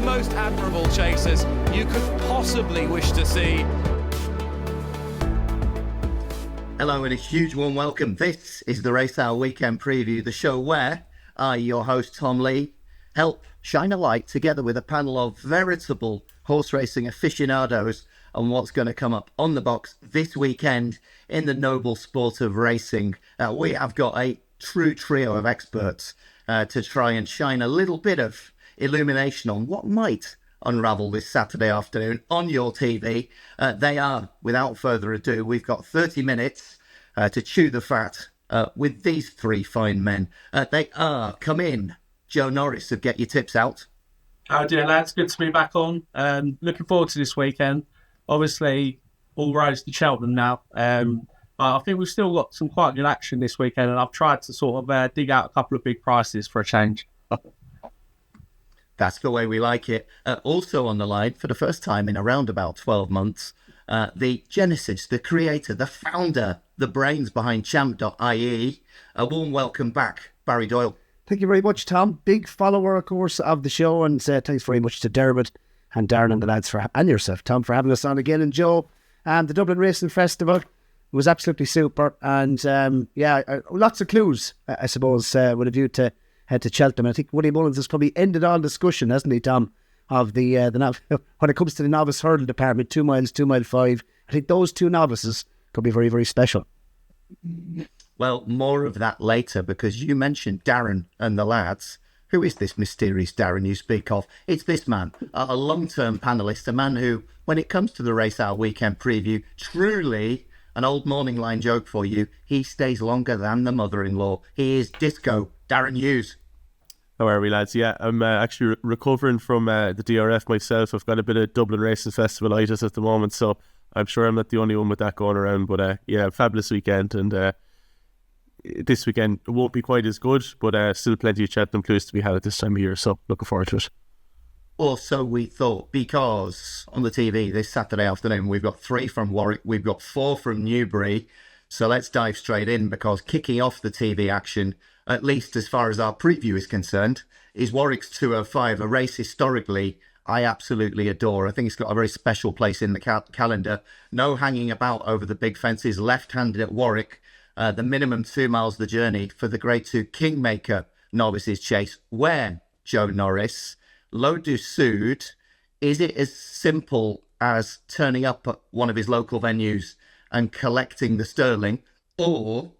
the most admirable chasers you could possibly wish to see. Hello and a huge warm welcome. This is the Racehour Weekend Preview, the show where I, your host Tom Lee, help shine a light together with a panel of veritable horse racing aficionados on what's going to come up on the box this weekend in the noble sport of racing. We have got a true trio of experts to try and shine a little bit of illumination on what might unravel this Saturday afternoon on your TV. They are, without further ado, we've got 30 minutes to chew the fat with these three fine men. They are, come in, Joe Norris of Get Your Tips Out. Oh dear lads, good to be back on. Looking forward to this weekend. Obviously, all roads to Cheltenham now. But I think we've still got some quite good action this weekend, and I've tried to sort of dig out a couple of big prices for a change. That's the way we like it. Also on the line, for the first time in around about 12 months, the genesis, the creator, the founder, the brains behind champ.ie. A warm welcome back, Barry Doyle. Thank you very much, Tom. Big follower, of course, of the show, and thanks very much to Dermot and Darren and the lads and yourself, Tom, for having us on again. And Joe, the Dublin Racing Festival was absolutely super, and lots of clues, I suppose, with a view to head to Cheltenham. I think Willie Mullins has probably ended all discussion, hasn't he, Tom, of the when it comes to the novice hurdle department, 2 miles, 2 mile 5. I think those two novices could be very, very special. Well, more of that later, because you mentioned Darren and the lads. Who is this mysterious Darren you speak of? It's this man, a long-term panellist, a man who, when it comes to the Racehour Weekend Preview, truly an old morning line joke for you, he stays longer than the mother-in-law. He is Disco Darren Hughes. How are we, lads? Yeah, I'm actually recovering from the DRF myself. I've got a bit of Dublin Racing Festivalitis at the moment, so I'm sure I'm not the only one with that going around. But fabulous weekend, and this weekend won't be quite as good, but still plenty of Cheltenham clues to be had at this time of year, so looking forward to it. Or so we thought, because on the TV this Saturday afternoon, we've got 3 from Warwick, we've got 4 from Newbury. So let's dive straight in, because kicking off the TV action, at least as far as our preview is concerned, is Warwick's 205, a race historically I absolutely adore. I think it's got a very special place in the calendar. No hanging about over the big fences, left-handed at Warwick. The minimum 2 miles the journey for the Grade 2 Kingmaker novices chase. Where, Joe Norris, L'Eau du Sud, is it as simple as turning up at one of his local venues and collecting the sterling, or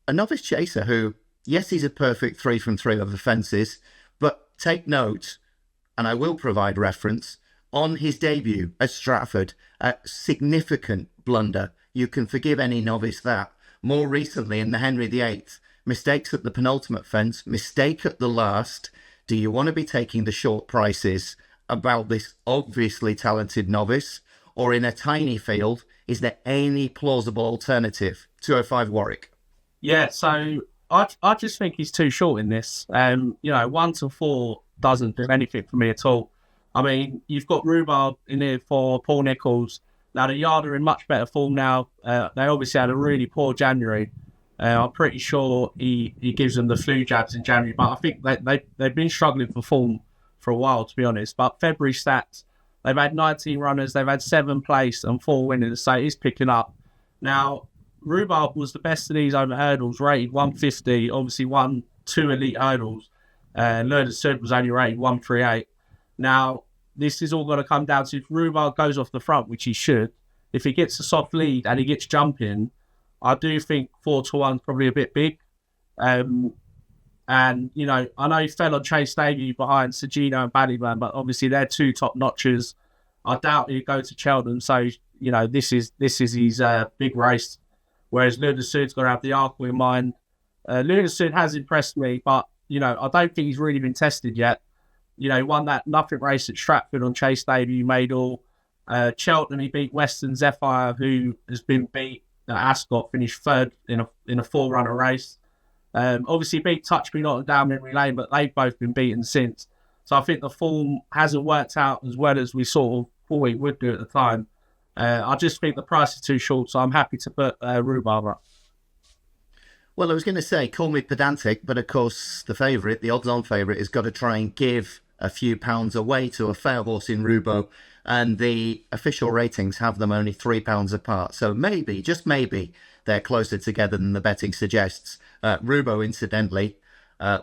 a novice chaser who, yes, he's a perfect 3 from 3 over the fences, but take note, and I will provide reference, on his debut at Stratford, a significant blunder. You can forgive any novice that. More recently in the Henry VIII, mistakes at the penultimate fence, mistake at the last. Do you want to be taking the short prices about this obviously talented novice? Or in a tiny field, is there any plausible alternative? 205 Warwick. Yeah, so I just think he's too short in this. 1 to 4 doesn't do anything for me at all. I mean, you've got Rhubarb in here for Paul Nicholls. Now, the Yard are in much better form now. They obviously had a really poor January. I'm pretty sure he gives them the flu jabs in January, but I think they've been struggling for form for a while, to be honest. But February stats, they've had 19 runners, they've had 7 place and 4 winners, so it is picking up. Now, Rhubarb was the best of these over hurdles, rated 150, obviously won 2 elite hurdles. L'Eau du Sud was only rated 138. Now, this is all going to come down to if Rhubarb goes off the front, which he should. If he gets a soft lead and he gets jumping, I do think 4 to 1 is probably a bit big. And, I know he fell on Chase debut behind Sagino and Ballyman, but obviously they're 2 top notches. I doubt he'll go to Cheltenham, so, this is his big race. Whereas L'Eau du Sud's got to have the Arkle in mind. L'Eau du Sud has impressed me, but, I don't think he's really been tested yet. He won that nothing race at Stratford on Chase debut, made all. Cheltenham, he beat Western Zephyr, who has been beat at Ascot, finished 3rd in a 4-runner race. Obviously beat Touch Me Not and Down Memory Lane, but they've both been beaten since. So I think the form hasn't worked out as well as we sort of thought it would do at the time. I just think the price is too short, so I'm happy to put Rhubarb up. Well, I was going to say, call me pedantic, but of course the favourite, the odds-on favourite, has got to try and give a few pounds away to a fair horse in Rubo, and the official ratings have them only £3 apart. So maybe, just maybe, they're closer together than the betting suggests. Rubo, incidentally,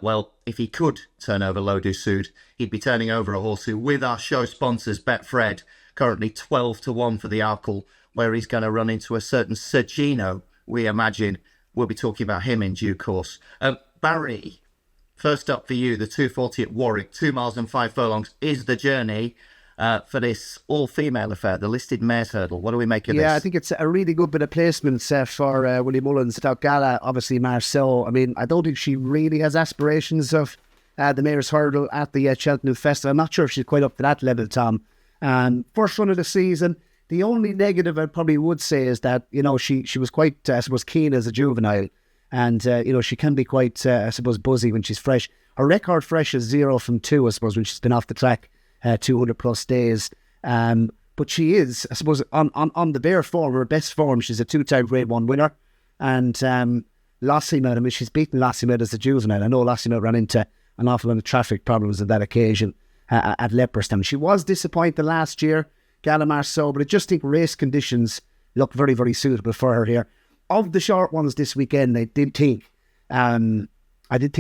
well, if he could turn over Lodu Sood, he'd be turning over a horse who, with our show sponsors, Betfred, currently 12-1 for the Arkle, where he's going to run into a certain Sergino, we imagine. We'll be talking about him in due course. Barry, first up for you, the 240 at Warwick, 2 miles and 5 furlongs is the journey for this all-female affair, the listed mares hurdle. What do we make of this? Yeah, I think it's a really good bit of placement for Willie Mullins. Without Gala, obviously Marceau. I mean, I don't think she really has aspirations of the mares hurdle at the Cheltenham Festival. I'm not sure if she's quite up to that level, Tom. First run of the season. The only negative I probably would say is that, you know, she was quite, I suppose, keen as a juvenile. And, you know, she can be quite, I suppose, buzzy when she's fresh. Her record fresh is 0 from 2, I suppose, when she's been off the track 200 plus days. But she is, I suppose, on the bare form, her best form. She's a 2-time Grade 1 winner. And Lossiemouth, I mean, she's beaten Lossiemouth as a juvenile. I know Lossiemouth ran into an awful lot of traffic problems on that occasion at Leopardstown. She was disappointed last year, Gala Marceau, but I just think race conditions look very, very suitable for her here. Of the short ones this weekend, I did think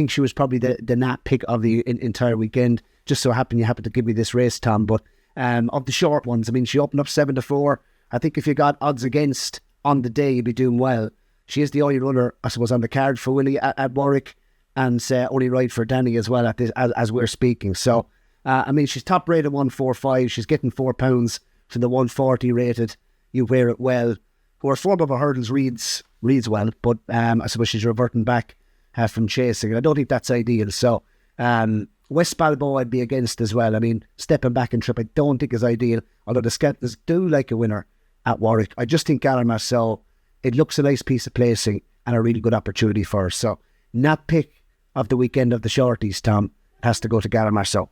she was probably the nat pick of the entire weekend. Just so happened you happened to give me this race, Tom. But of the short ones, I mean, she opened up 7-4. I think if you got odds against on the day, you'd be doing well. She is the only runner, I suppose, on the card for Willie at Warwick, and only right for Danny as well at this as we're speaking. So, I mean, she's top rated 145. She's getting £4 for the 140 rated. You wear it well. Her form of her hurdles reads well, but I suppose she's reverting back from chasing. And I don't think that's ideal. So, West Balboa I'd be against as well. I mean, stepping back in trip I don't think is ideal, although the Skeletons do like a winner at Warwick. I just think Gala Marceau, it looks a nice piece of placing and a really good opportunity for her. So, not pick of the weekend of the shorties, Tom, has to go to Gala Marceau.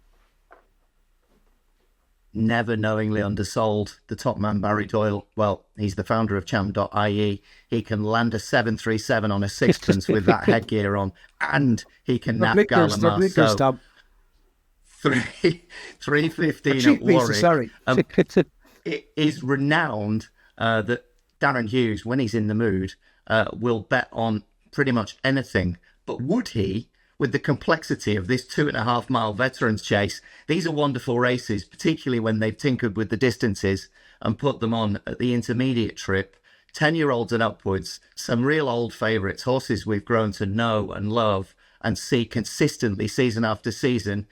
Never knowingly undersold. The top man, Barry Doyle, well, he's the founder of Champ.ie. He can land a 737 on a sixpence with that headgear on, and he can nap Gala Marceau. 3:15 at Warwick. Sorry. It is renowned that Darren Hughes, when he's in the mood, will bet on pretty much anything. But would he, with the complexity of this 2.5 mile veterans chase? These are wonderful races, particularly when they've tinkered with the distances and put them on at the intermediate trip. 10-year-olds and upwards, some real old favourites, horses we've grown to know and love and see consistently season after season.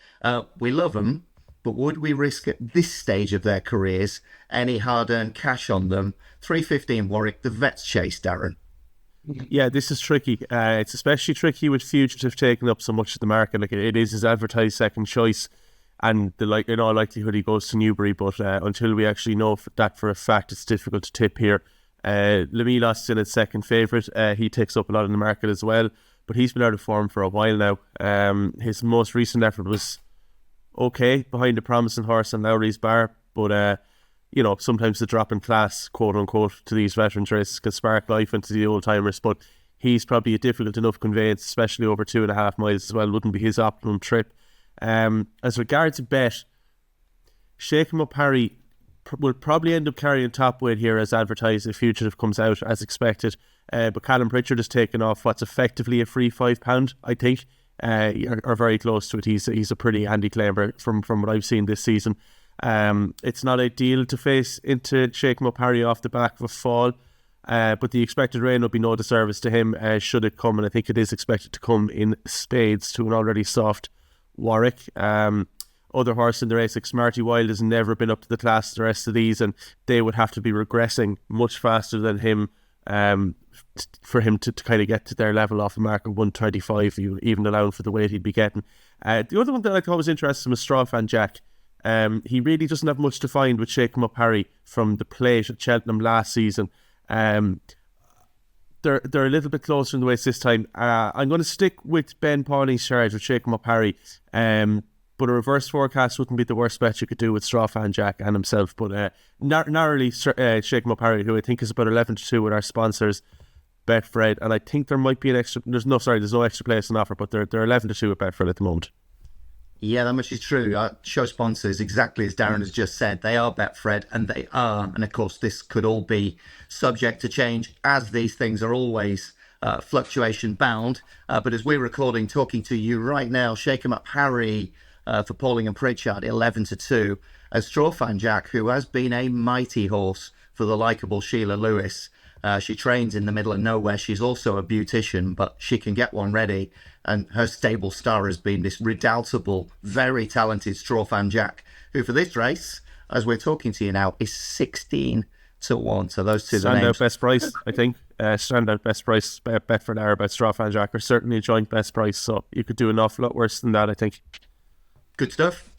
We love them, but would we risk at this stage of their careers any hard-earned cash on them? 3:15 Warwick, the vets chase, Darren. Yeah, this is tricky. It's especially tricky with Fugitive taking up so much of the market. Like it is his advertised second choice, and in all likelihood he goes to Newbury. But until we actually know that for a fact, it's difficult to tip here. Lamela is still his second favourite. He takes up a lot in the market as well, but he's been out of form for a while now. His most recent effort was okay behind a promising horse on Lowry's Bar, but you know, sometimes the drop in class, quote unquote, to these veterans races can spark life into the old timers. But he's probably a difficult enough conveyance, especially over 2.5 miles as well. Wouldn't be his optimum trip. As regards a bet, Shake 'em Up Harry will probably end up carrying top weight here as advertised if Fugitive comes out as expected. But Callum Pritchard has taken off what's effectively a free £5, I think, or very close to it. He's a pretty handy claimer from what I've seen this season. It's not ideal to face into Shake 'em Up Harry off the back of a fall, but the expected rain will be no disservice to him should it come, and I think it is expected to come in spades to an already soft Warwick. Other horse in the race, like Smarty Wild, has never been up to the class of the rest of these, and they would have to be regressing much faster than him for him to kind of get to their level off the mark of 125, even allowing for the weight he'd be getting. The other one that I thought was interesting was Strawfan Jack. He really doesn't have much to find with Shake 'em Up Harry from the plate at Cheltenham last season. They're a little bit closer in the weights this time. I'm going to stick with Ben Pawney's charge with Shake 'em Up Harry, but a reverse forecast wouldn't be the worst bet you could do with Strawfan Jack and himself. But narrowly Shake 'em Up Harry, who I think is about 11-2 with our sponsors Betfred, and I think there might be an extra. There's no extra place on offer, but they're 11-2 with Betfred at the moment. Yeah, that much is true. Our show sponsors, exactly as Darren has just said, they are Betfred, and they are, and of course this could all be subject to change, as these things are always fluctuation bound. But as we're recording, talking to you right now, Shake 'em Up Harry for Pauling and Pritchard, 11-2. As Strawfan Jack, who has been a mighty horse for the likeable Sheila Lewis. She trains in the middle of nowhere. She's also a beautician, but she can get one ready. And her stable star has been this redoubtable, very talented Strawfan Jack, who for this race, as we're talking to you now, is 16-1. So those two are the names. Standout best price, I think. Standout best price, Betfred are about Strawfan Jack, are certainly a joint best price. So you could do an awful lot worse than that, I think. Good stuff.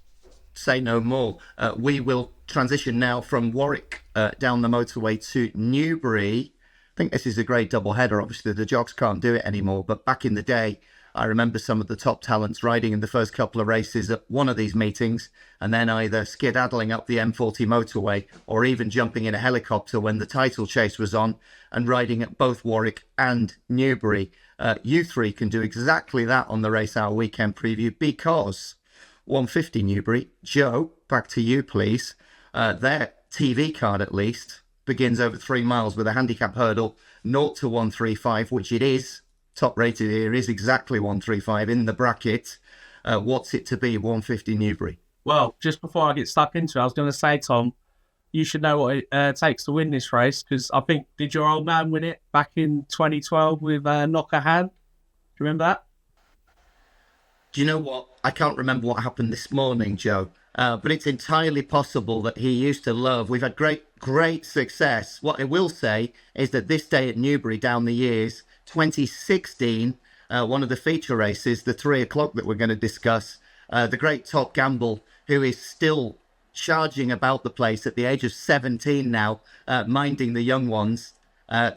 Say no more. We will transition now from Warwick down the motorway to Newbury. I think this is a great double header. Obviously, the jocks can't do it anymore, but back in the day, I remember some of the top talents riding in the first couple of races at one of these meetings and then either skedaddling up the M40 motorway or even jumping in a helicopter when the title chase was on and riding at both Warwick and Newbury. You three can do exactly that on the Racehour weekend preview because 150 Newbury. Joe, back to you, please. Their TV card, at least, begins over 3 miles with a handicap hurdle 0-135, which it is. Top rated here is exactly 135 in the bracket. What's it to be, 150 Newbury? Well, just before I get stuck into it, I was going to say, Tom, you should know what it takes to win this race, because I think, did your old man win it back in 2012 with Knock a Hand? Do you remember that? Do you know what? I can't remember what happened this morning, Joe, but it's entirely possible that he used to love. We've had great success. What I will say is that this day at Newbury down the years, 2016, one of the feature races, the 3 o'clock that we're going to discuss, the great Top Gamble, who is still charging about the place at the age of 17 now, minding the young ones.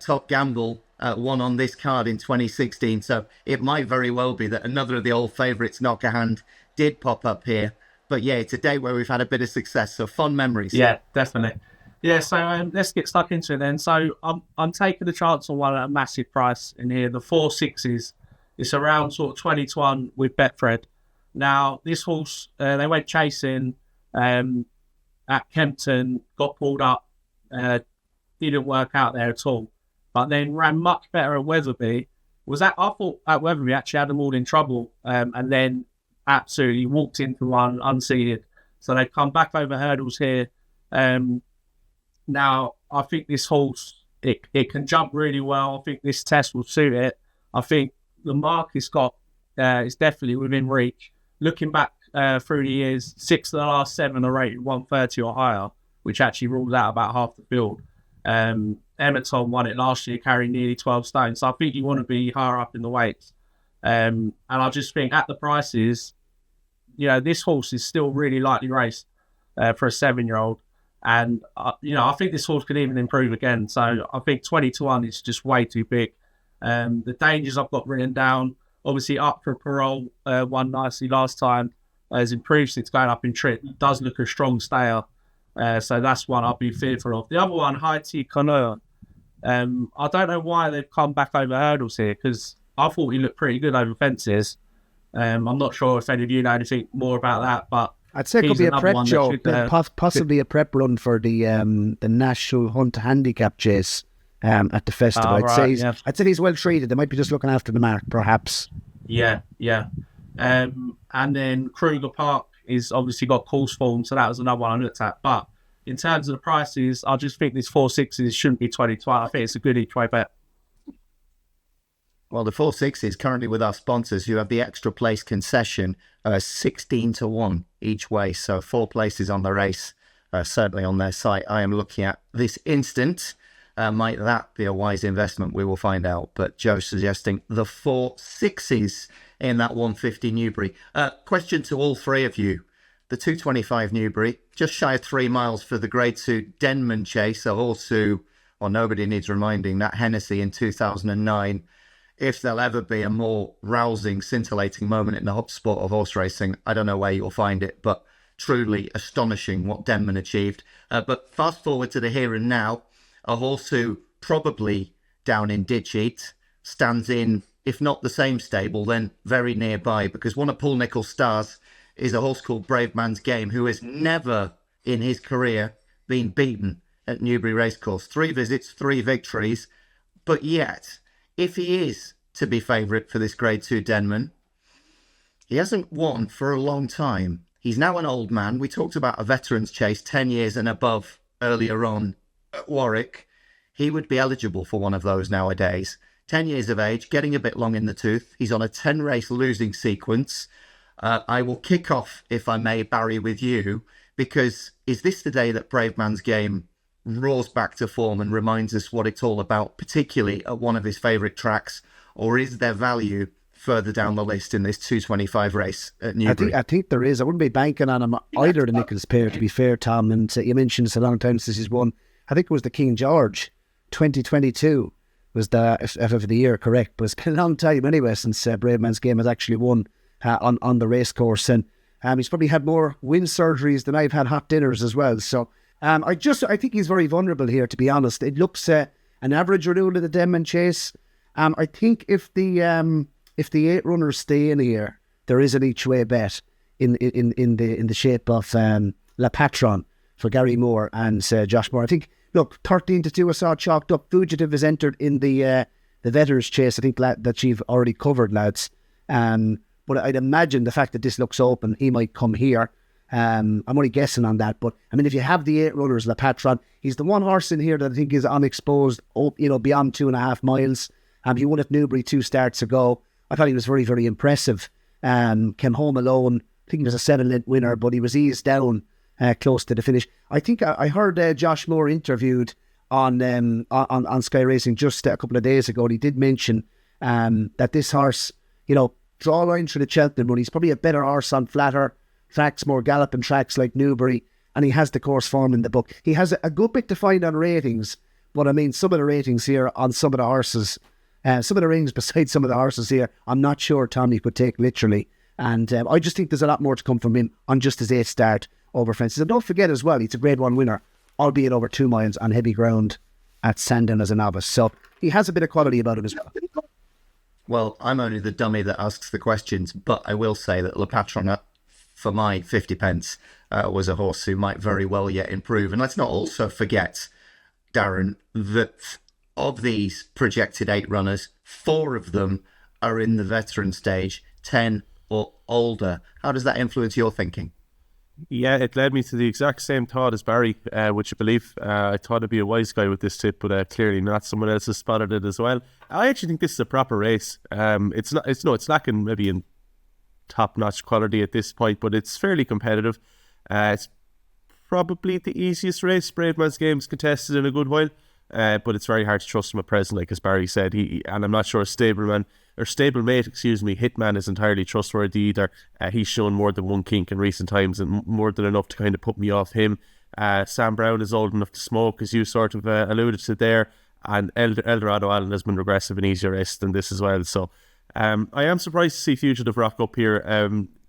Top Gamble won on this card in 2016, so it might very well be that another of the old favourites, Knock a Hand, did pop up here. But yeah, it's a day where we've had a bit of success, so fond memories. Yeah, definitely. Yeah, so let's get stuck into it then. So I'm taking the chance on one at a massive price in here, the 4/6s. It's around sort of 20-1 with Betfred. Now, this horse, they went chasing at Kempton, got pulled up, didn't work out there at all, but then ran much better at Weatherby. I thought at Weatherby actually had them all in trouble, and then absolutely walked into one unseeded. So they've come back over hurdles here. Now, I think this horse, it can jump really well. I think this test will suit it. I think the mark it's got is definitely within reach. Looking back through the years, 6 of the last 7 are rated 130 or higher, which actually rules out about half the field. Emerton won it last year, carrying nearly 12 stone. So I think you want to be higher up in the weights. And I just think at the prices, this horse is still really lightly raced for a 7-year-old. And, I think this horse could even improve again. So I think 20-1 is just way too big. The dangers I've got written down, obviously up for parole, won nicely last time, has improved since going up in trip. It does look a strong stayer. So that's one I'll be fearful of. The other one, High Tea Connor. I don't know why they've come back over hurdles here, because I thought he looked pretty good over fences. I'm not sure if any of you know anything more about that, but I'd say it could be a prep, Joe, possibly a prep run for the National Hunt Handicap Chase at the festival. I'd say he's well treated. They might be just looking after the mark, perhaps. Yeah. And then Kruger Park is obviously got course form, so that was another one I looked at. But in terms of the prices, I just think these 4/6s shouldn't be 20-12. I think it's a good each way bet. Well, the 4/6s currently with our sponsors who have the extra place concession, 16-1 each way. So 4 places on the race, certainly on their site. I am looking at this instant. Might that be a wise investment? We will find out. But Joe's suggesting the 4/6s in that 150 Newbury. Question to all three of you. The 225 Newbury, just shy of 3 miles for the Grade 2 Denman chase, a horse who, well, nobody needs reminding, that Hennessy in 2009. If there'll ever be a more rousing, scintillating moment in the hot sport of horse racing, I don't know where you'll find it, but truly astonishing what Denman achieved. But fast forward to the here and now, a horse who probably down in Ditch Heat stands in, if not the same stable, then very nearby, because one of Paul Nicholls' stars is a horse called Brave Man's Game, who has never in his career been beaten at Newbury Racecourse. 3 visits, 3 victories. But yet, if he is to be favourite for this Grade 2 Denman, he hasn't won for a long time. He's now an old man. We talked about a veteran's chase, 10 years and above, earlier on at Warwick. He would be eligible for one of those nowadays. 10 years of age, getting a bit long in the tooth. He's on a 10-race losing sequence. I will kick off, if I may, Barry, with you, because is this the day that Brave Man's Game roars back to form and reminds us what it's all about, particularly at one of his favourite tracks, or is there value further down the list in this 225 race at Newbury? I think there is. I wouldn't be banking on him either, the Nicholas pair, to be fair, Tom. And you mentioned it's a long time since he's won. I think it was the King George, 2022 was the F of the year, correct? But it's been a long time anyway since Brave Man's Game has actually won on the race course. And he's probably had more win surgeries than I've had hot dinners as well. So I think he's very vulnerable here, to be honest. It looks an average renewal of the Denman chase. I think if the 8 runners stay in here, there is an each way bet in the shape of La Patron for Gary Moore and Josh Moore. I think, look, 13-2 I saw chalked up. Fugitive is entered in the Vetters chase. I think that you've already covered, lads. But I'd imagine the fact that this looks open, he might come here. I'm only guessing on that, but I mean, if you have the 8 runners, La Patron, he's the one horse in here that I think is unexposed, beyond 2.5 miles. He won at Newbury 2 starts ago. I thought he was very, very impressive. Came home alone. I think he was a 7-length winner, but he was eased down close to the finish. I think I heard Josh Moore interviewed on Sky Racing just a couple of days ago. And he did mention that this horse, draw lines for the Cheltenham run. He's probably a better horse on flatter tracks, more galloping tracks like Newbury, and he has the course form in the book. He has a good bit to find on ratings, but I mean, some of the ratings here on some of the horses, some of the rings beside some of the horses here, I'm not sure Tommy could take literally. And I just think there's a lot more to come from him on just his 8th start over Francis. And don't forget as well, he's a Grade 1 winner, albeit over 2 miles on heavy ground at Sandown as a novice. So he has a bit of quality about him as well. Well, I'm only the dummy that asks the questions, but I will say that Le Patron, for my 50 pence, was a horse who might very well yet improve. And let's not also forget, Darren, that of these projected 8 runners, 4 of them are in the veteran stage, 10 or older. How does that influence your thinking? Yeah, it led me to the exact same thought as Barry, which I believe I thought I'd be a wise guy with this tip, but clearly not. Someone else has spotted it as well. I actually think this is a proper race. It's lacking maybe in top-notch quality at this point, but it's fairly competitive. It's probably the easiest race Brave Man's Game's contested in a good while, but it's very hard to trust him at present, like as Barry said. And I'm not sure stablemate, Hitman is entirely trustworthy either. He's shown more than one kink in recent times and more than enough to kind of put me off him. Sam Brown is old enough to smoke, as you sort of alluded to there, and Eldorado Island has been regressive and easier race than this as well. So I am surprised to see Fugitive rock up here.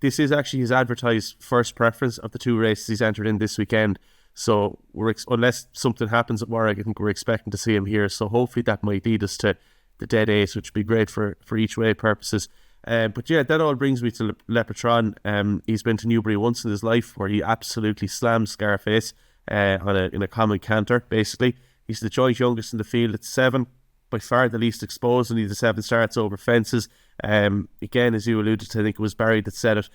This is actually his advertised first preference of the 2 races he's entered in this weekend. So unless something happens at Warwick, I think we're expecting to see him here. So hopefully that might lead us to the dead ace, which would be great for each way purposes. But yeah, that all brings me to Le Patron. He's been to Newbury once in his life where he absolutely slammed Scarface in a common canter, basically. He's the joint youngest in the field at 7, by far the least exposed, and he's the 7 starts over fences. Again, as you alluded to, I think it was Barry that said it,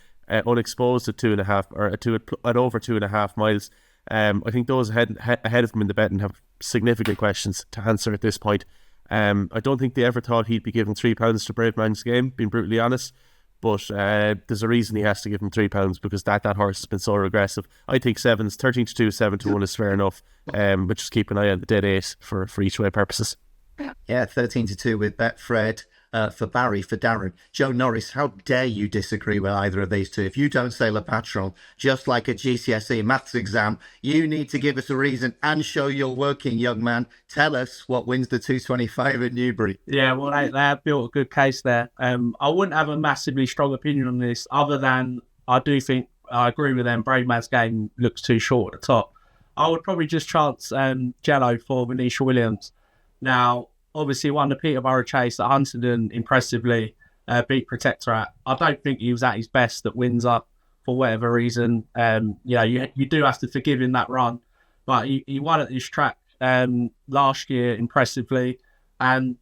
unexposed at 2.5 or at over 2.5 miles. I think those ahead of him in the betting have significant questions to answer at this point. I don't think they ever thought he'd be giving £3 to Brave Man's Game, being brutally honest. But there's a reason he has to give him £3 because that horse has been so regressive. I think 13-2, 7-1 is fair enough. But just keep an eye on the dead ace for each way purposes. Yeah, 13-2 with Betfred. For Barry, for Darren. Joe Norris, how dare you disagree with either of these two? If you don't say Le Patron, just like a GCSE maths exam, you need to give us a reason and show you're working, young man. Tell us what wins the 225 at Newbury. Yeah, well, they have built a good case there. I wouldn't have a massively strong opinion on this, other than I do think, I agree with them, Brave Man's Game looks too short at the top. I would probably just chance Jello for Venetia Williams. Now, obviously won the Peterborough Chase at Huntingdon impressively, beat Protectorate. I don't think he was at his best at Windsor for whatever reason, you do have to forgive him that run. But he won at this track last year impressively, and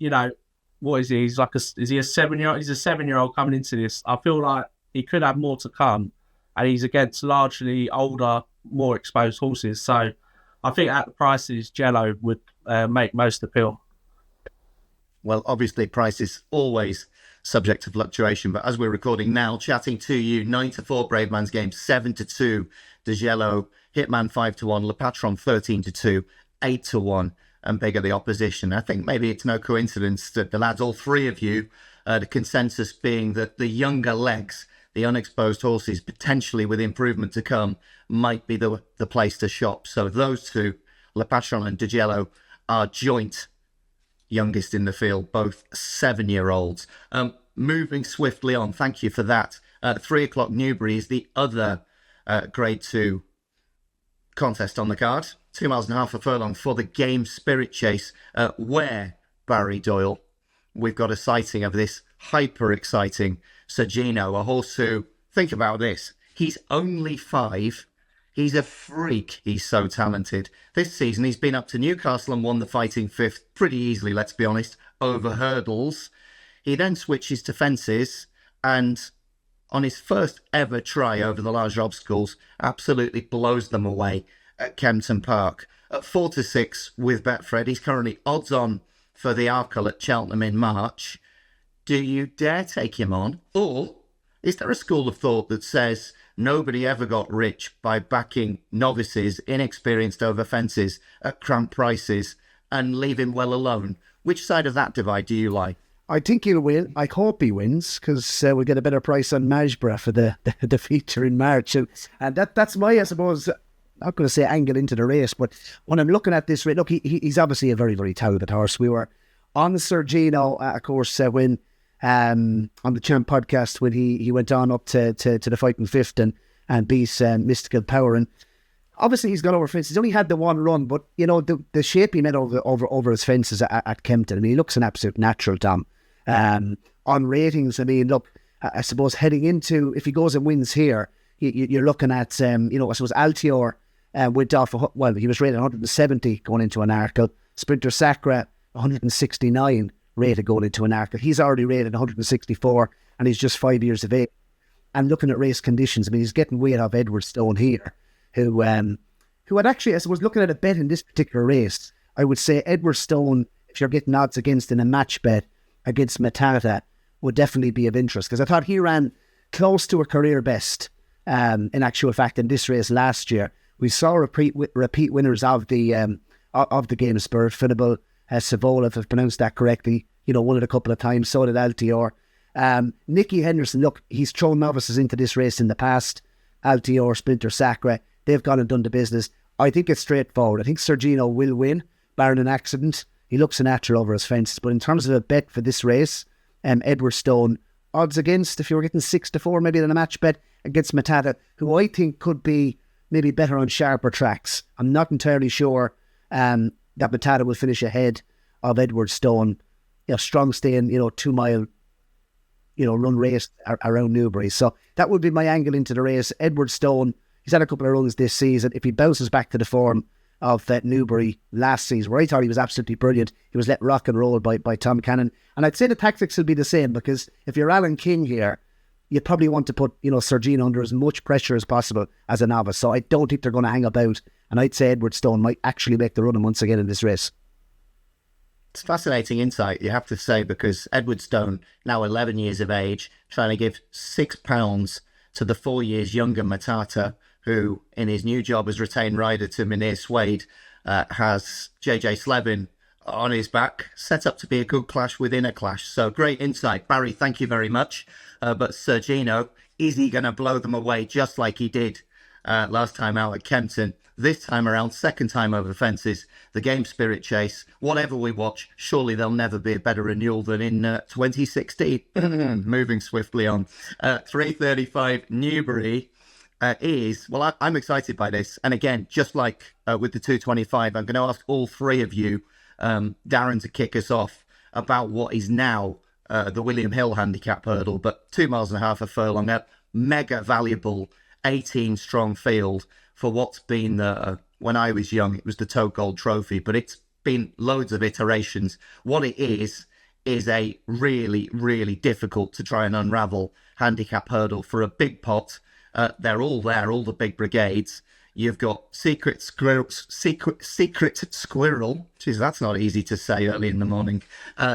what is he? He's like is he a 7-year-old? He's a 7-year-old coming into this. I feel like he could have more to come, and he's against largely older, more exposed horses. So I think at the prices, Jello would make most appeal. Well, obviously, price is always subject to fluctuation, but as we're recording now, chatting to you, 9-4 Brave Man's Game, 7-2 DeGello, Hitman 5-1, Le Patron 13-2, 8-1, and bigger the opposition. I think maybe it's no coincidence that the lads, all three of you, the consensus being that the younger legs, the unexposed horses, potentially with improvement to come, might be the place to shop. So those two, Le Patron and DeGello, are joint youngest in the field, both 7-year-olds. Moving swiftly on, thank you for that. 3 o'clock Newbury is the other Grade 2 contest on the card. 2.5 miles a furlong for the Game Spirit Chase, where, Barry Doyle, we've got a sighting of this hyper-exciting Sergino, a horse who, think about this, he's only 5. He's a freak. He's so talented. This season, he's been up to Newcastle and won the Fighting Fifth pretty easily, let's be honest, over hurdles. He then switches to fences and, on his first ever try over the larger obstacles, absolutely blows them away at Kempton Park. At 4-6 with Betfred, he's currently odds on for the Arkle at Cheltenham in March. Do you dare take him on? Or is there a school of thought that says nobody ever got rich by backing novices, inexperienced over fences at cramped prices, and leave him well alone? Which side of that divide do you lie? I think he'll win. I hope he wins, because we'll get a better price on Majbra for the feature in March. And that's my, I suppose, I'm not going to say angle into the race, but when I'm looking at this race, look, he's obviously a very, very talented horse. We were on Sergino, of course, when on the Champ podcast, when he went on up to the Fighting Fifth and beat Mystical Power. And obviously he's gone over fences. He's only had the one run, but the shape he made over his fences at Kempton, I mean, he looks an absolute natural, Tom. On ratings, I mean, look, I suppose heading into, if he goes and wins here, you're looking at, I suppose Altior went off, he was rated 170 going into an Arkle. Sprinter Sacra, 169 rated going into an Arkle. He's already rated 164 and he's just 5 years of age. And looking at race conditions, I mean, he's getting weight off Edward Stone here, who had actually, I suppose, looking at a bet in this particular race, I would say Edward Stone, if you're getting odds against in a match bet against Matata, would definitely be of interest, because I thought he ran close to a career best in actual fact in this race last year. We saw repeat winners of the Game Spirit. Finable Savola, if I've pronounced that correctly, won it a couple of times. So did Altior. Nicky Henderson, look, he's thrown novices into this race in the past. Altior, Splinter Sacra, they've gone and done the business. I think it's straightforward. I think Sergino will win, barring an accident. He looks a natural over his fences. But in terms of a bet for this race, Edward Stone, odds against, if you were getting 6-4, maybe than a match bet against Matata, who I think could be maybe better on sharper tracks. I'm not entirely sure that Matata will finish ahead of Edward Stone. Strong staying, 2 mile, run race around Newbury. So that would be my angle into the race. Edward Stone, he's had a couple of runs this season. If he bounces back to the form of that Newbury last season, where I thought he was absolutely brilliant, he was let rock and roll by Tom Cannon. And I'd say the tactics will be the same, because if you're Alan King here, you probably want to put, Sergino under as much pressure as possible as a novice. So I don't think they're going to hang about. And I'd say Edward Stone might actually make the run once again in this race. It's fascinating insight, you have to say, because Edward Stone, now 11 years of age, trying to give £6 to the 4 years younger Matata, who, in his new job as retained rider to Mynheer Swade, has JJ Slevin on his back, set up to be a good clash within a clash. So great insight. Barry, thank you very much. But Sergino, is he going to blow them away just like he did last time out at Kempton? This time around, second time over fences, the Game Spirit Chase. Whatever we watch, surely there'll never be a better renewal than in 2016. Moving swiftly on. 3:35 Newbury is, well, I'm excited by this. And again, just like with the 225, I'm going to ask all three of you, Darren, to kick us off about what is now the William Hill handicap hurdle, but 2.5 miles a furlong, a mega valuable 18 strong field for what's been when I was young, it was the Tote Gold Trophy, but it's been loads of iterations. What it is a really, really difficult to try and unravel handicap hurdle for a big pot. They're all there, all the big brigades. You've got Secret Squirrel. Jeez, that's not easy to say early in the morning.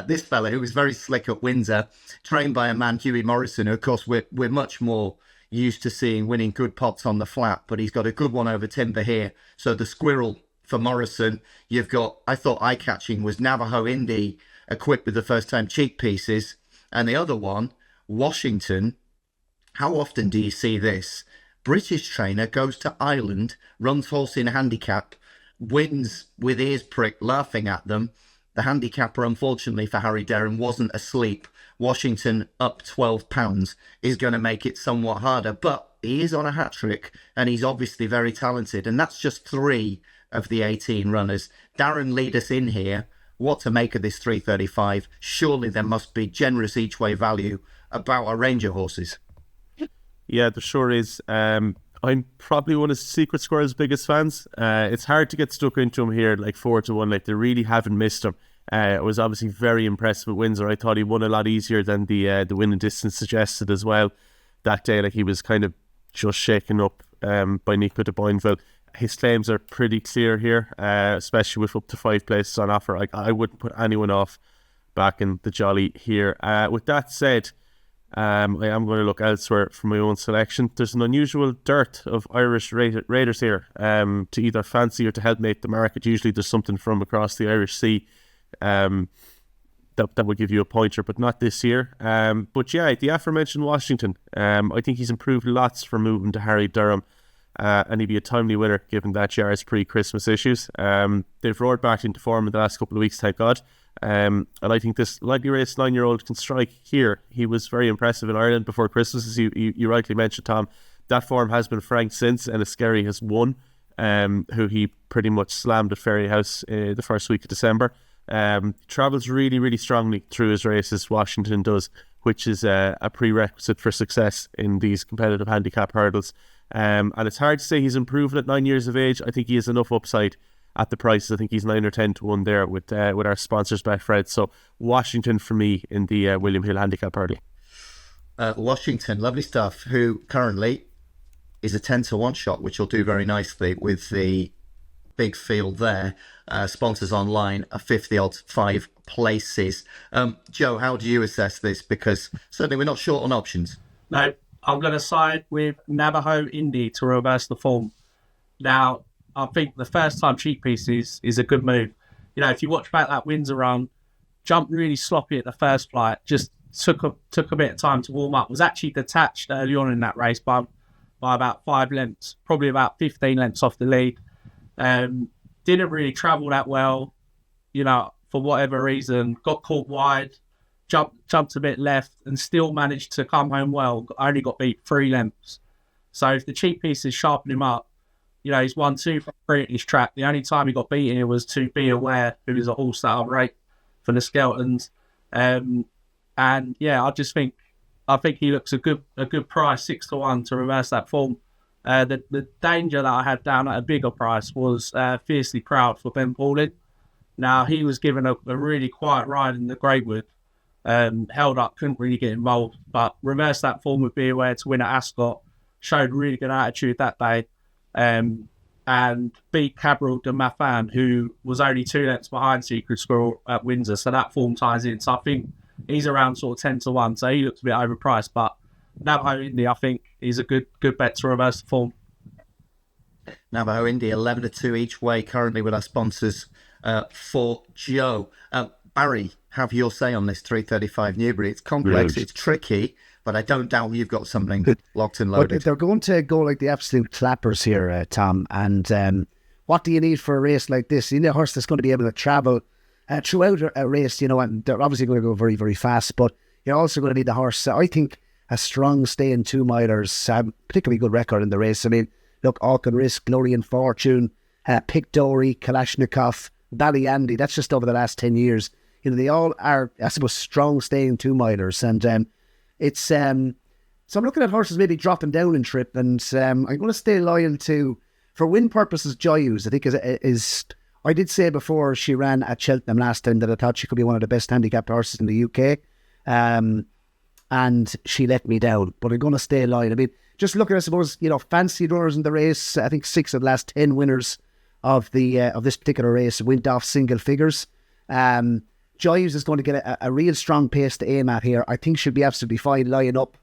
This fella who was very slick at Windsor, trained by a man, Hughie Morrison, who, of course, we're much more used to seeing winning good pots on the flat, but he's got a good one over timber here. So the Squirrel for Morrison. You've got, I thought eye-catching was Navajo Indy, equipped with the first-time cheek pieces. And the other one, Washington. How often do you see this? British trainer goes to Ireland, runs horse in handicap, wins with ears pricked, laughing at them. The handicapper, unfortunately for Harry Darren, wasn't asleep. Washington, up £12, is going to make it somewhat harder. But he is on a hat-trick, and he's obviously very talented. And that's just 3 of the 18 runners. Darren, lead us in here. What to make of this 335? Surely there must be generous each-way value about our Ranger horses. Yeah, there sure is. I'm probably one of Secret Squirrel's biggest fans. It's hard to get stuck into him here, like 4-1. Like, they really haven't missed him. It was obviously very impressive at Windsor. I thought he won a lot easier than the winning distance suggested as well that day. Like, he was kind of just shaken up by Nico de Boinville. His claims are pretty clear here, especially with up to 5 places on offer. I wouldn't put anyone off back in the Jolly here. With that said, I am going to look elsewhere for my own selection. There's an unusual dearth of Irish raiders here to either fancy or to help make the market. Usually there's something from across the Irish Sea that would give you a pointer, but not this year. But yeah, the aforementioned Washington, I think he's improved lots from moving to Harry Durham, and he'd be a timely winner given that Jar's pre-Christmas issues. They've roared back into form in the last couple of weeks, thank God. And I think this lightly raced 9-year-old can strike here. He was very impressive in Ireland before Christmas, as you rightly mentioned, Tom. That form has been franked since, and Ascari has won, who he pretty much slammed at Ferryhouse the first week of December. Travels really, really strongly through his races, Washington does, which is a prerequisite for success in these competitive handicap hurdles. And it's hard to say he's improving at 9 years of age. I think he has enough upside at the prices. I think he's 9 or 10-1 there with our sponsors, Betfred. So Washington for me in the William Hill handicap hurdle. Washington, lovely stuff, who currently is a 10-1 shot, which will do very nicely with the big field there. Sponsors online are 50 odds, 5 places. Joe, how do you assess this? Because certainly we're not short on options. No, I'm going to side with Navajo Indy to reverse the form. Now, I think the first time cheek pieces is a good move. You know, if you watch back that Windsor run, jumped really sloppy at the first flight, just took a bit of time to warm up, was actually detached early on in that race by about 5 lengths, probably about 15 lengths off the lead. Didn't really travel that well, you know, for whatever reason, got caught wide, jumped a bit left and still managed to come home well, only got beat 3 lengths. So if the cheek pieces sharpen him up, you know, he's won 2 from 3 at this track. The only time he got beaten here was to Be Aware, who is a horse that I rate for the Skeltons. And yeah, I think he looks a good price, 6-1 to reverse that form. The danger that I had down at a bigger price was Fiercely Proud for Ben Pauling. Now, he was given a really quiet ride in the Greatwood, held up, couldn't really get involved, but reversed that form with Be Aware to win at Ascot, showed really good attitude that day, and beat Cabral de Maffan, who was only 2 lengths behind Secret Squirrel at Windsor, so that form ties in. So I think he's around sort of 10-1, so he looks a bit overpriced, but Navajo Indy, I think, is a good bet to reverse the form. Navajo Indy, 11-2 each way currently with our sponsors for Joe. Barry, have your say on this 335 Newbury. It's complex, it's tricky, but I don't doubt you've got something locked and loaded. But they're going to go like the absolute clappers here, Tom. And what do you need for a race like this? You need a horse that's going to be able to travel throughout a race, you know, and they're obviously going to go very, very fast, but you're also going to need a horse, I think, a strong staying 2-milers, particularly good record in the race. I mean, look, Aucan Risk, Glory and Fortune, Pick Dory, Kalashnikov, Bally Andy, that's just over the last 10 years. You know, they all are, I suppose, strong staying 2-milers. And it's So I'm looking at horses maybe dropping down in trip, and I'm going to stay loyal to, for win purposes, Joy Hughes. I think is I did say before she ran at Cheltenham last time that I thought she could be one of the best handicapped horses in the UK. And she let me down, but I'm going to stay loyal. I mean, just looking, I suppose, fancied runners in the race. I think 6 of the last 10 winners of this particular race went off single figures. Joy Hughes is going to get a real strong pace to aim at here. I think she'll be absolutely fine lying up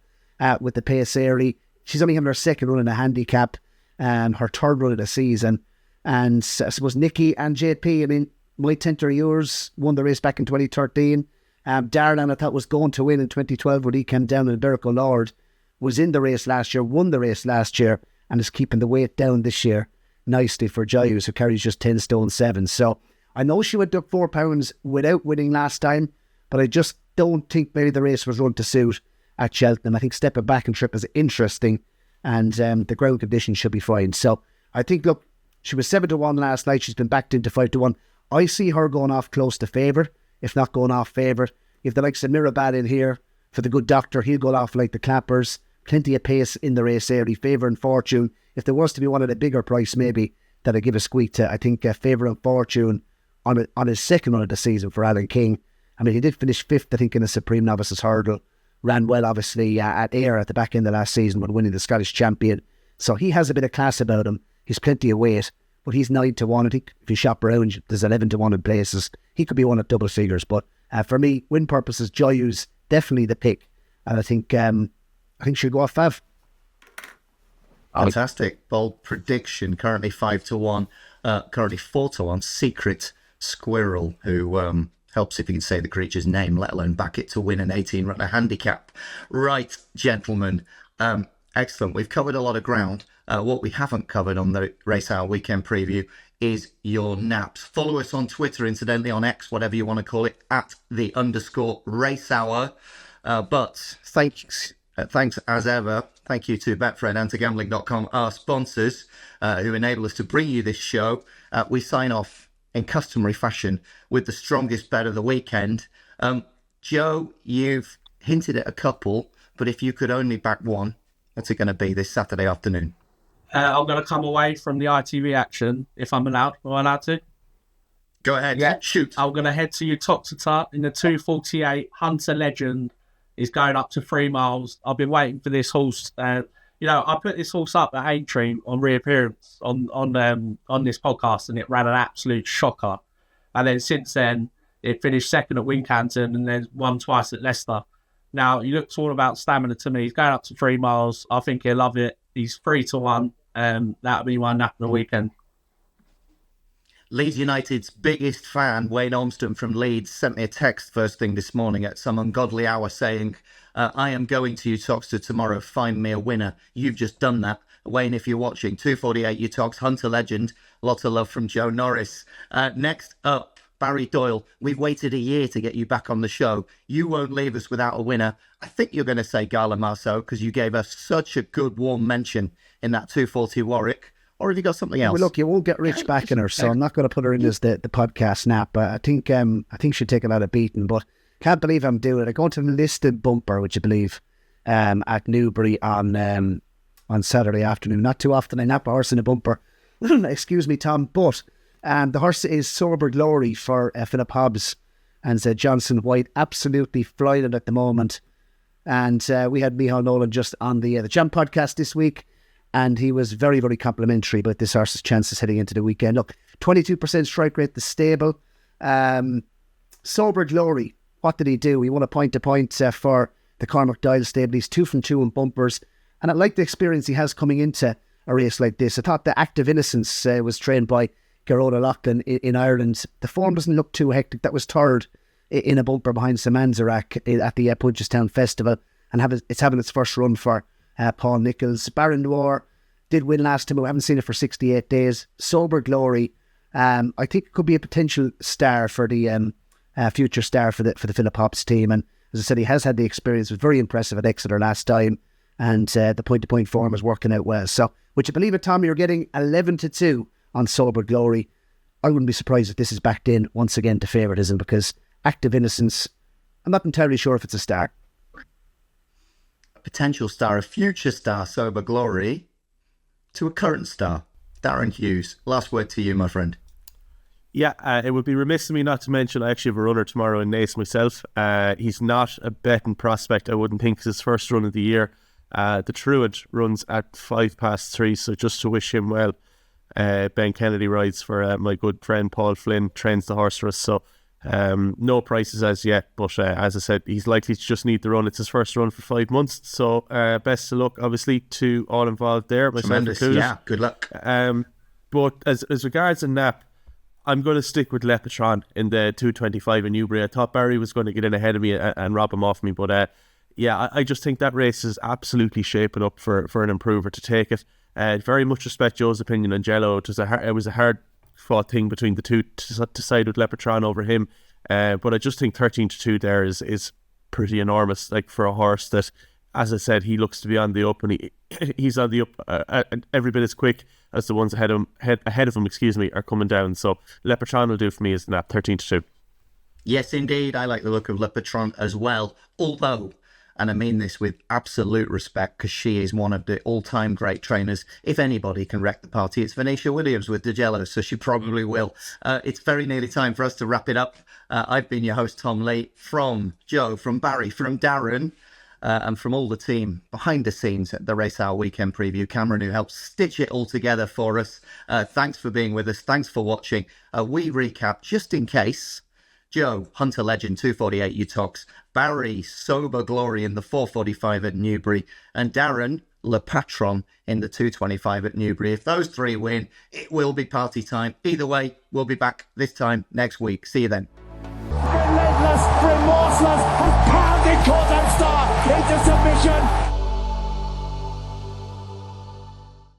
with the pace early. She's only having her second run in a handicap, her third run of the season. And I suppose Nikki and JP, I mean, my Tenter Yours won the race back in 2013. Darren, I thought, was going to win in 2012 when he came down in Berwick Lord, was in the race last year, won the race last year, and is keeping the weight down this year nicely for Joy Hughes, who carries just 10 stone 7. So I know she went up 4 pounds without winning last time, but I just don't think maybe the race was run to suit at Cheltenham. I think stepping back and trip is interesting, and the ground conditions should be fine. So I think, look, she was 7-1 last night. She's been backed into 5-1. I see her going off close to favourite, if not going off favourite. If the likes of Mirabad in here for the good doctor, he'll go off like the clappers. Plenty of pace in the race early. Favour and Fortune. If there was to be one at a bigger price, maybe that I'd give a squeak to. I think Favour and Fortune on his second run of the season for Alan King. I mean, he did finish 5th, I think, in the Supreme Novices Hurdle. Ran well, obviously, at Ayr at the back end of last season when winning the Scottish Champion. So he has a bit of class about him. He's plenty of weight, but he's 9-1. I think if you shop around, there's 11-1 in places. He could be one at double figures. But for me, win purposes, Joy Hughes, definitely the pick. And I think she'll go off Fav. Fantastic. Bold prediction. Currently 5-1. Currently 4-1. Secret Squirrel, who helps if you can say the creature's name, let alone back it to win an 18-runner handicap. Right, gentlemen. Excellent. We've covered a lot of ground. What we haven't covered on the Racehour weekend preview is your naps. Follow us on Twitter, incidentally, on X, whatever you want to call it, at @_Racehour. But thanks as ever. Thank you to Betfred and to Gambling.com, our sponsors, who enable us to bring you this show. We sign off in customary fashion with the strongest bet of the weekend. Joe, you've hinted at a couple, but if you could only back one, what's it going to be this Saturday afternoon? I'm going to come away from the ITV action, if I'm allowed. Am I allowed to? Go ahead. Yeah. Shoot. I'm going to head to you top to top in the 248. Hunter Legend is going up to 3 miles. I've been waiting for this horse. I put this horse up at Aintree on reappearance on this podcast, and it ran an absolute shocker. And then since then, it finished second at Wincanton and then won twice at Leicester. Now, he looks all about stamina to me. He's going up to 3 miles. I think he'll love it. He's 3-1. That'll be my nap of the weekend. Leeds United's biggest fan, Wayne Ormston from Leeds, sent me a text first thing this morning at some ungodly hour saying, I am going to Utoxeter tomorrow, find me a winner. You've just done that. Wayne, if you're watching, 248 Utox, Hunter Legend, lots of love from Joe Norris. Next up, Barry Doyle. We've waited a year to get you back on the show. You won't leave us without a winner. I think you're going to say Gala Marceau because you gave us such a good warm mention in that 240 Warwick. Or have you got something else? Well, look, you won't get rich backing her, so I'm not going to put her in as the podcast snap. But I think she'll take a lot of beating. But can't believe I'm doing it. I go to the listed bumper, which I believe, at Newbury on Saturday afternoon. Not too often I nap a horse in a bumper. Excuse me, Tom. But the horse is Sober Glory for Philip Hobbs and Johnson White. Absolutely flying it at the moment. And we had Michal Nolan just on the Jam podcast this week. And he was very, very complimentary about this horse's chances heading into the weekend. Look, 22% strike rate, the stable. Sober Glory, what did he do? He won a point-to-point for the Cormac Doyle stable. He's 2 from 2 in bumpers. And I like the experience he has coming into a race like this. I thought the Active Innocence was trained by Gerard O'Loughlin in Ireland. The form doesn't look too hectic. That was third in a bumper behind Samanzarak at the Punchestown Festival. And it's having its first run for Paul Nichols. Baron Noir did win last time. We haven't seen it for 68 days. Sober Glory, I think it could be a potential star for the future star for the Philip Hobbs team. And as I said, he has had the experience. It was very impressive at Exeter last time, and the point-to-point form is working out well. So, would you believe it, Tom? You're getting 11-2 on Sober Glory. I wouldn't be surprised if this is backed in once again to favouritism because Active Innocence, I'm not entirely sure if it's a star. potential star, a future star, Sober Glory, to a current star, Darren Hughes. Last word to you, my friend. Yeah, it would be remiss of me not to mention I actually have a runner tomorrow in Naas myself. He's not a betting prospect, I wouldn't think. It's his first run of the year. The Truant runs at 3:05, so just to wish him well. Ben Kennedy rides for my good friend Paul Flynn, trains the horse for us, so no prices as yet, but as I said, he's likely to just need the run. It's his first run for 5 months, so best of luck obviously to all involved there, myself Tremendous. included. Yeah, good luck. But as regards a nap, I'm going to stick with Lepatron in the 225 in Newbury. I thought Barry was going to get in ahead of me and rob him off me, but yeah, I just think that race is absolutely shaping up for an improver to take it. Very much respect Joe's opinion on Jello. It was a hard fought thing between the two to side with Lepatron over him, but I just think 13-2 there is pretty enormous, like for a horse that, as I said, he looks to be on the up, and he's on the up every bit as quick as the ones ahead of him, are coming down. So Lepatron will do for me as that 13-2. Yes, indeed. I like the look of Lepatron as well. Although, and I mean this with absolute respect, because she is one of the all-time great trainers. If anybody can wreck the party, it's Venetia Williams with DeGello, so she probably will. It's very nearly time for us to wrap it up. I've been your host, Tom Lee, from Joe, from Barry, from Darren, and from all the team behind the scenes at the Racehour Weekend Preview. Cameron, who helped stitch it all together for us. Thanks for being with us. Thanks for watching. We recap, just in case. Joe, Hunter Legend, 248 Utox. Barry, Sober Glory in the 445 at Newbury. And Darren, Le Patron in the 225 at Newbury. If those three win, it will be party time. Either way, we'll be back this time next week. See you then. Relentless, remorseless, and pounding Cordon Star into submission.